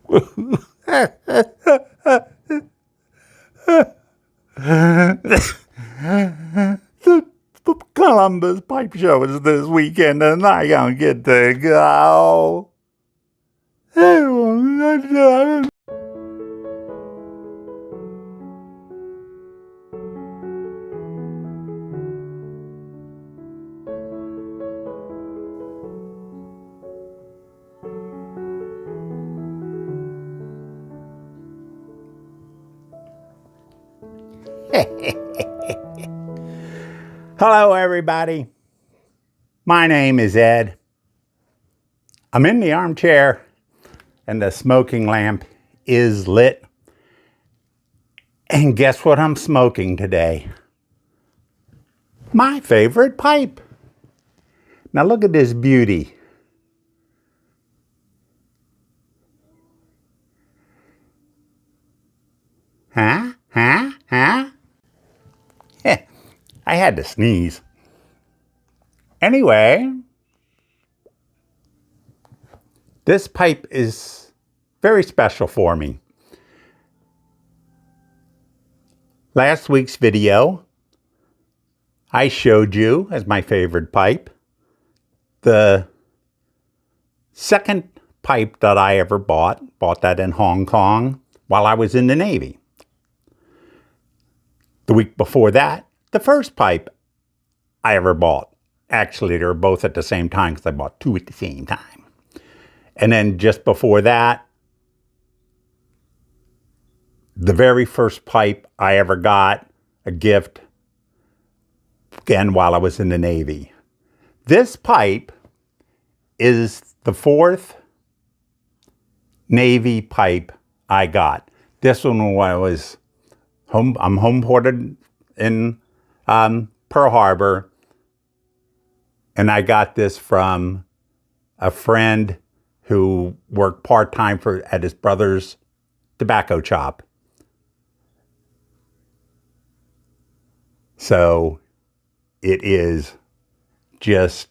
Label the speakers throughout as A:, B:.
A: The Columbus Pipe Show is this weekend, and I don't get to go. Hello, everybody. My name is Ed. I'm in the armchair, and the smoking lamp is lit. And guess what I'm smoking today? My favorite pipe. Now look at this beauty. Huh? I had to sneeze. Anyway, this pipe is very special for me. Last week's video, I showed you as my favorite pipe the second pipe that I ever bought that in Hong Kong while I was in the Navy. The week before that, the first pipe I ever bought. Actually, they were both at the same time because I bought two at the same time. And then just before that, the very first pipe I ever got, a gift, again, while I was in the Navy. This pipe is the fourth Navy pipe I got. This one when I was home, I'm home ported in Pearl Harbor, and I got this from a friend who worked part-time at his brother's tobacco shop. So it is just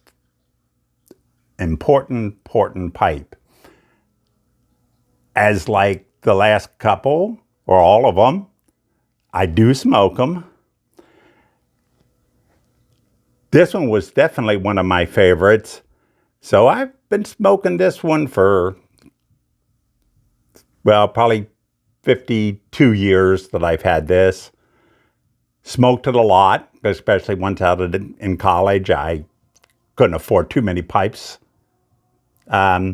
A: important pipe. As like the last couple, or all of them, I do smoke them. This one was definitely one of my favorites. So I've been smoking this one for, well, probably 52 years that I've had this. Smoked it a lot, especially once out in college. I couldn't afford too many pipes. So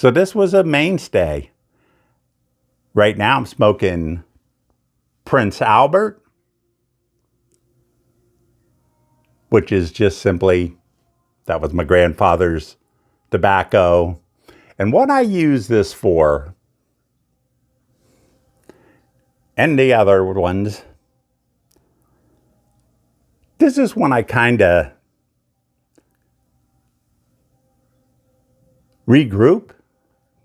A: this was a mainstay. Right now I'm smoking Prince Albert, which is just simply, that was my grandfather's tobacco. And what I use this for, and the other ones, this is when I kind of regroup,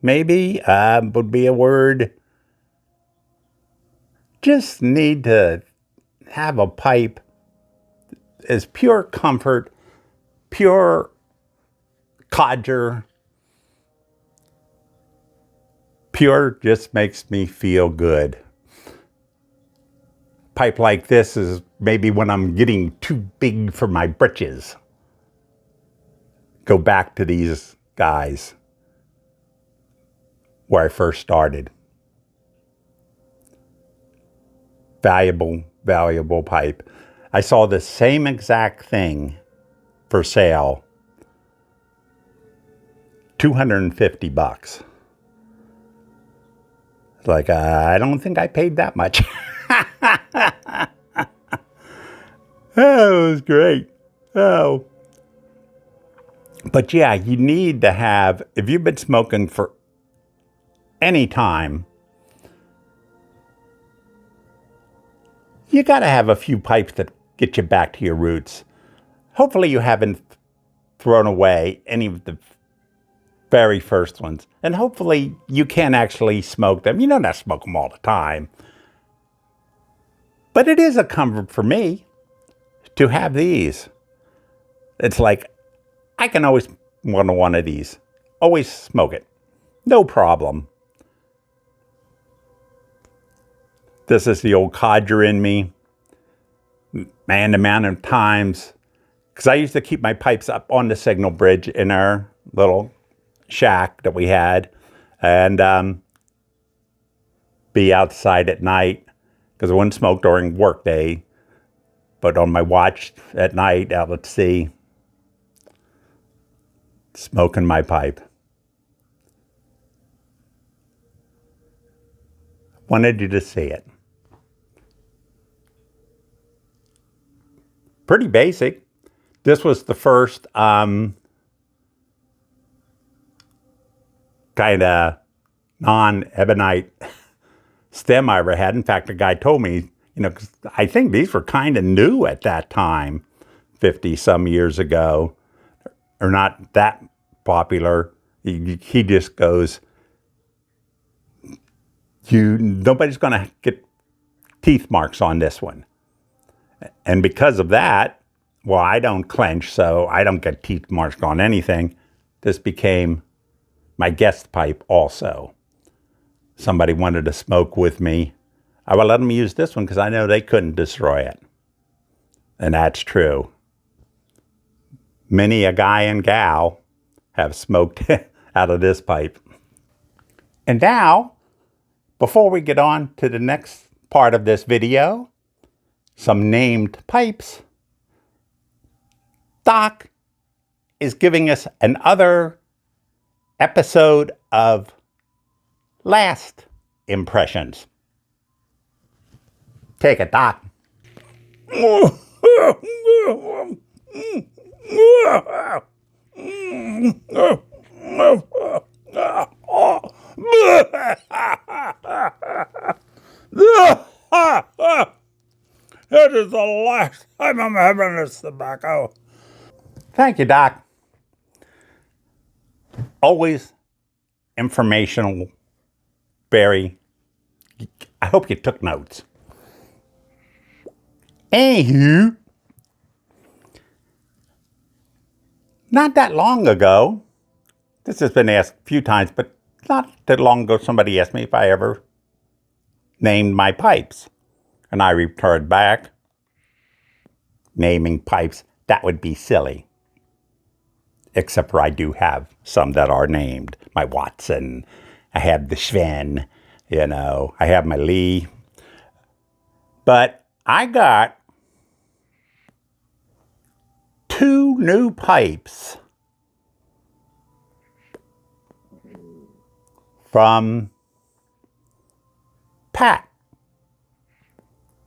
A: maybe, would be a word. Just need to have a pipe as pure comfort, pure codger, pure just makes me feel good. Pipe like this is maybe when I'm getting too big for my britches. Go back to these guys where I first started. Valuable pipe. I saw the same exact thing for sale. $250. It's like, I don't think I paid that much. Oh, it was great. Oh. But yeah, you need to have, if you've been smoking for any time, you got to have a few pipes that get you back to your roots. Hopefully you haven't thrown away any of the very first ones. And hopefully you can actually smoke them. You don't have to smoke them all the time. But it is a comfort for me to have these. It's like, I can always want one of these. Always smoke it. no problem. This is the old codger in me. Man, the amount of times, because I used to keep my pipes up on the signal bridge in our little shack that we had, and be outside at night, because I wouldn't smoke during work day, but on my watch at night out at sea, smoking my pipe. Wanted you to see it. Pretty basic. This was the first kind of non-ebonite stem I ever had. In fact, a guy told me, 'cause I think these were kind of new at that time, 50 some years ago, or not that popular. He just goes, nobody's going to get teeth marks on this one. And because of that, well, I don't clench, so I don't get teeth marks on anything. This became my guest pipe also. Somebody wanted to smoke with me. I would let them use this one because I know they couldn't destroy it. And that's true. Many a guy and gal have smoked out of this pipe. And now, before we get on to the next part of this video, some named pipes, Doc is giving us another episode of Last Impressions. Take it, Doc. That is the last time I'm having this tobacco. Thank you, Doc. Always informational, Barry. I hope you took notes. Anywho, not that long ago, this has been asked a few times, but not that long ago, somebody asked me if I ever named my pipes. And I returned back, naming pipes, that would be silly. Except for I do have some that are named. My Watson, I have the Sven, I have my Lee. But I got 2 new pipes from Pat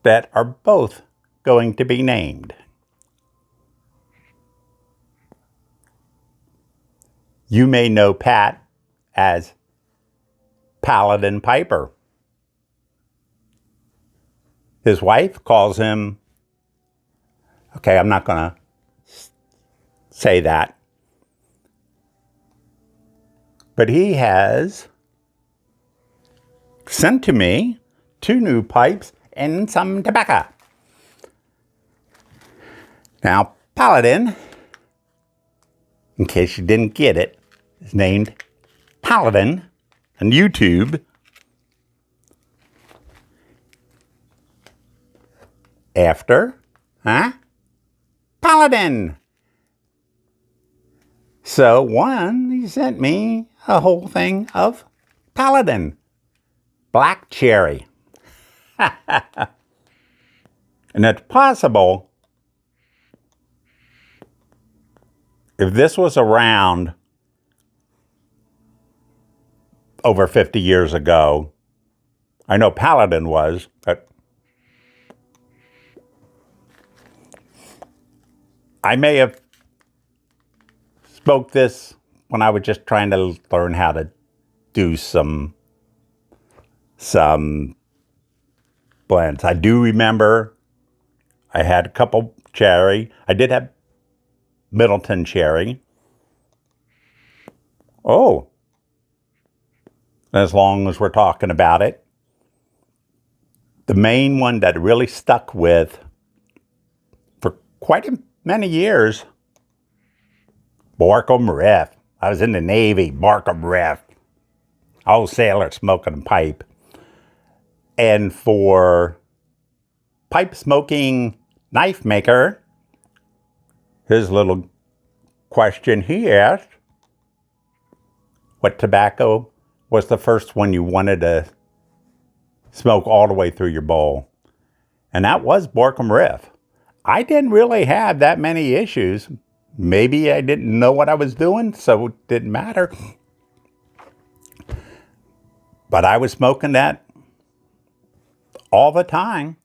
A: that are both going to be named. You may know Pat as Paladin Piper. His wife calls him, okay, I'm not going to say that, but he has sent to me 2 new pipes and some tobacco. Now, Paladin, in case you didn't get it, is named Paladin on YouTube. After, Paladin. So one, he sent me a whole thing of Paladin. Black cherry. And it's possible, if this was around over 50 years ago, I know Paladin was, but I may have smoked this when I was just trying to learn how to do some blends. I do remember I had a couple cherry. I did have Middleton cherry. Oh, as long as we're talking about it, the main one that really stuck with for quite many years, Markham Riff. I was in the Navy, Markham Riff. old sailor smoking a pipe. And for pipe smoking knife maker, his little question he asked, what tobacco was the first one you wanted to smoke all the way through your bowl? And that was Borkum Riff. I didn't really have that many issues. Maybe I didn't know what I was doing, so it didn't matter. But I was smoking that all the time.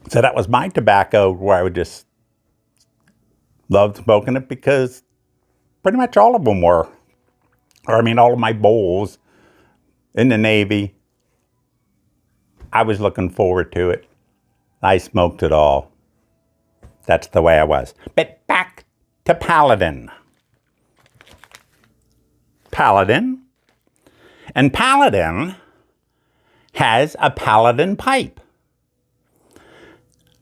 A: So that was my tobacco where I would just love smoking it because pretty much all of them were. Or I mean, all of my bowls in the Navy, I was looking forward to it. I smoked it all. That's the way I was. But back to Paladin. And Paladin has a Paladin pipe.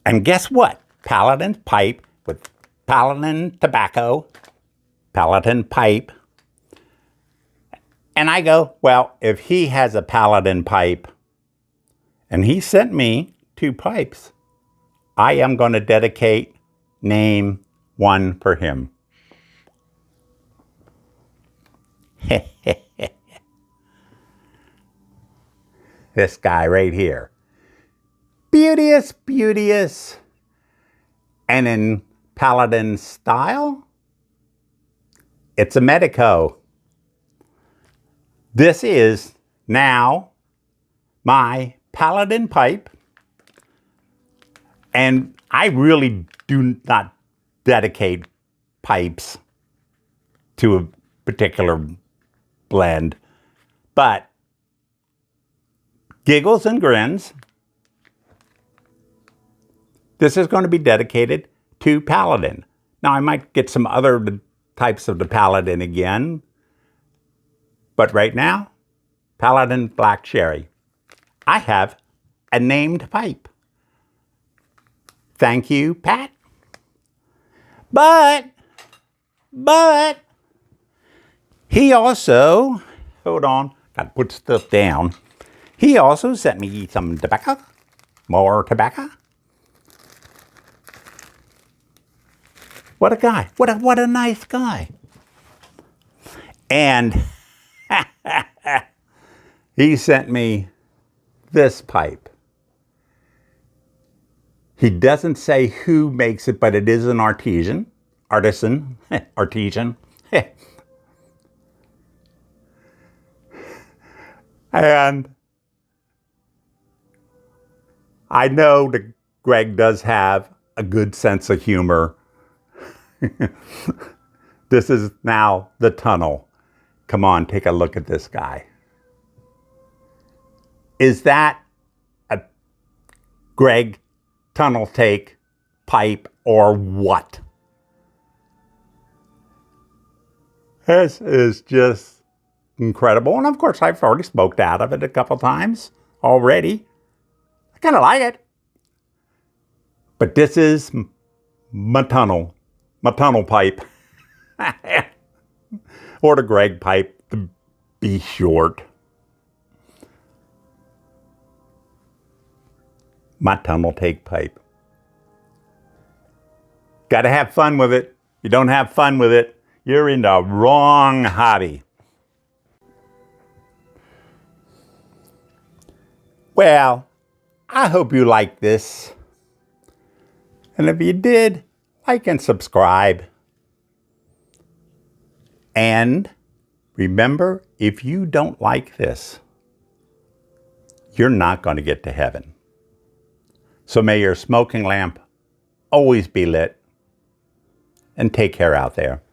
A: And guess what? Paladin pipe with Paladin tobacco, Paladin pipe. And I go, well, if he has a Paladin pipe and he sent me 2 pipes, I am going to name one for him. This guy right here. Beauteous. And in Paladin style, it's a Medico. This is now my Paladin pipe. And I really do not dedicate pipes to a particular blend. But giggles and grins, this is going to be dedicated to Paladin. Now, I might get some other types of the Paladin again, but right now, Paladin Black Cherry. I have a named pipe. Thank you, Pat. But, he also, hold on, got to put stuff down. He also sent me some tobacco, more tobacco. What a guy. What a nice guy. And he sent me this pipe. He doesn't say who makes it, but it is an artisan. And I know that Greg does have a good sense of humor. This is now the tunnel. Come on, take a look at this guy. Is that a Greg tunnel take pipe or what? This is just incredible. And of course, I've already smoked out of it a couple times already. I kind of like it. But this is my tunnel pipe. Or the Greg pipe, to be short. My tunnel take pipe. Got to have fun with it. You don't have fun with it, you're in the wrong hobby. Well, I hope you liked this. And if you did, like and subscribe. And remember, if you don't like this, you're not going to get to heaven. So may your smoking lamp always be lit. And take care out there.